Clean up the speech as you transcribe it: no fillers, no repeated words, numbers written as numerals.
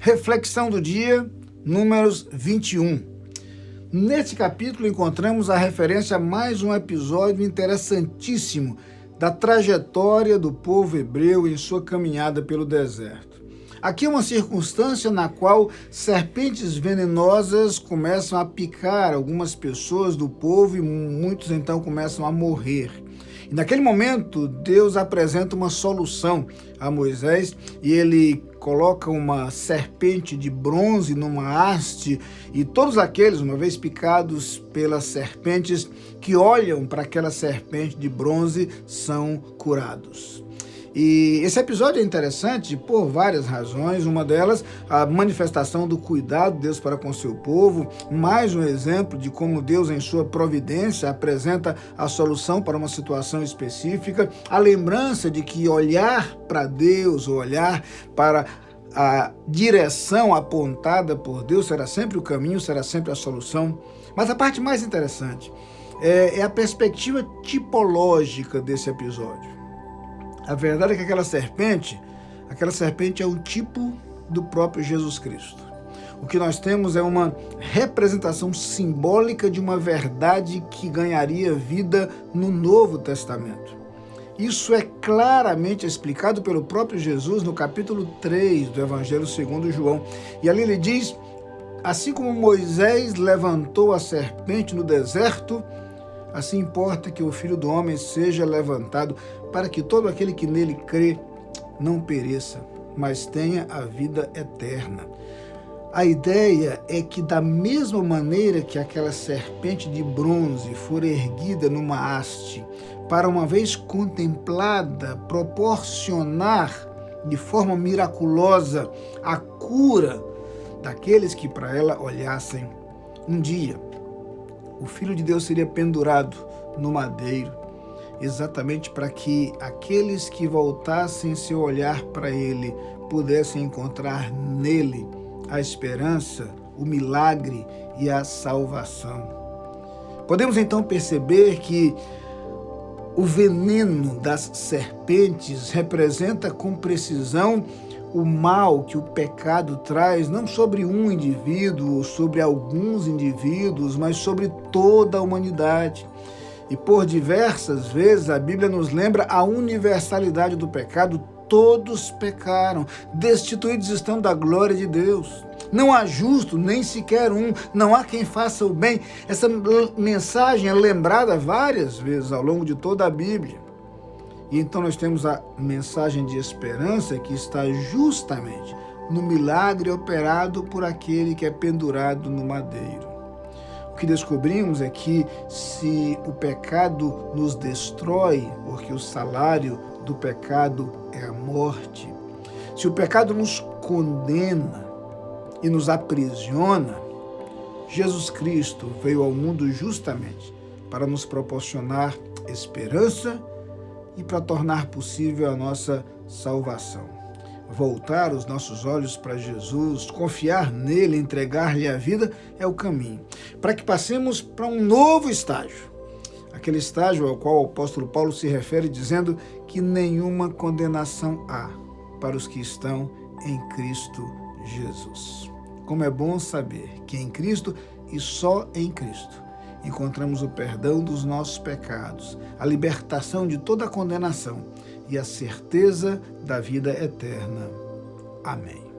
Reflexão do dia, Números 21. Neste capítulo encontramos a referência a mais um episódio interessantíssimo da trajetória do povo hebreu em sua caminhada pelo deserto. Aqui é uma circunstância na qual serpentes venenosas começam a picar algumas pessoas do povo e muitos então começam a morrer. E naquele momento, Deus apresenta uma solução a Moisés e ele coloca uma serpente de bronze numa haste e todos aqueles, uma vez picados pelas serpentes, que olham para aquela serpente de bronze são curados. E esse episódio é interessante por várias razões, uma delas a manifestação do cuidado de Deus para com seu povo, mais um exemplo de como Deus em sua providência apresenta a solução para uma situação específica, a lembrança de que olhar para Deus, ou olhar para a direção apontada por Deus será sempre o caminho, será sempre a solução. Mas a parte mais interessante é a perspectiva tipológica desse episódio. A verdade é que aquela serpente é um tipo do próprio Jesus Cristo. O que nós temos é uma representação simbólica de uma verdade que ganharia vida no Novo Testamento. Isso é claramente explicado pelo próprio Jesus no capítulo 3 do Evangelho segundo João. E ali ele diz, assim como Moisés levantou a serpente no deserto, assim importa que o Filho do Homem seja levantado, para que todo aquele que nele crê não pereça, mas tenha a vida eterna. A ideia é que da mesma maneira que aquela serpente de bronze for erguida numa haste, para uma vez contemplada, proporcionar de forma miraculosa a cura daqueles que para ela olhassem, um dia o Filho de Deus seria pendurado no madeiro, exatamente para que aqueles que voltassem seu olhar para ele pudessem encontrar nele a esperança, o milagre e a salvação. Podemos então perceber que o veneno das serpentes representa com precisão o mal que o pecado traz, não sobre um indivíduo ou sobre alguns indivíduos, mas sobre toda a humanidade. E por diversas vezes a Bíblia nos lembra a universalidade do pecado. Todos pecaram, destituídos estão da glória de Deus. Não há justo, nem sequer um, não há quem faça o bem. Essa mensagem é lembrada várias vezes ao longo de toda a Bíblia. E então nós temos a mensagem de esperança que está justamente no milagre operado por aquele que é pendurado no madeiro. O que descobrimos é que se o pecado nos destrói, porque o salário do pecado é a morte, se o pecado nos condena e nos aprisiona, Jesus Cristo veio ao mundo justamente para nos proporcionar esperança e para tornar possível a nossa salvação. Voltar os nossos olhos para Jesus, confiar nele, entregar-lhe a vida é o caminho, para que passemos para um novo estágio. Aquele estágio ao qual o apóstolo Paulo se refere dizendo que nenhuma condenação há para os que estão em Cristo Jesus. Como é bom saber que em Cristo e só em Cristo encontramos o perdão dos nossos pecados, a libertação de toda a condenação e a certeza da vida eterna. Amém.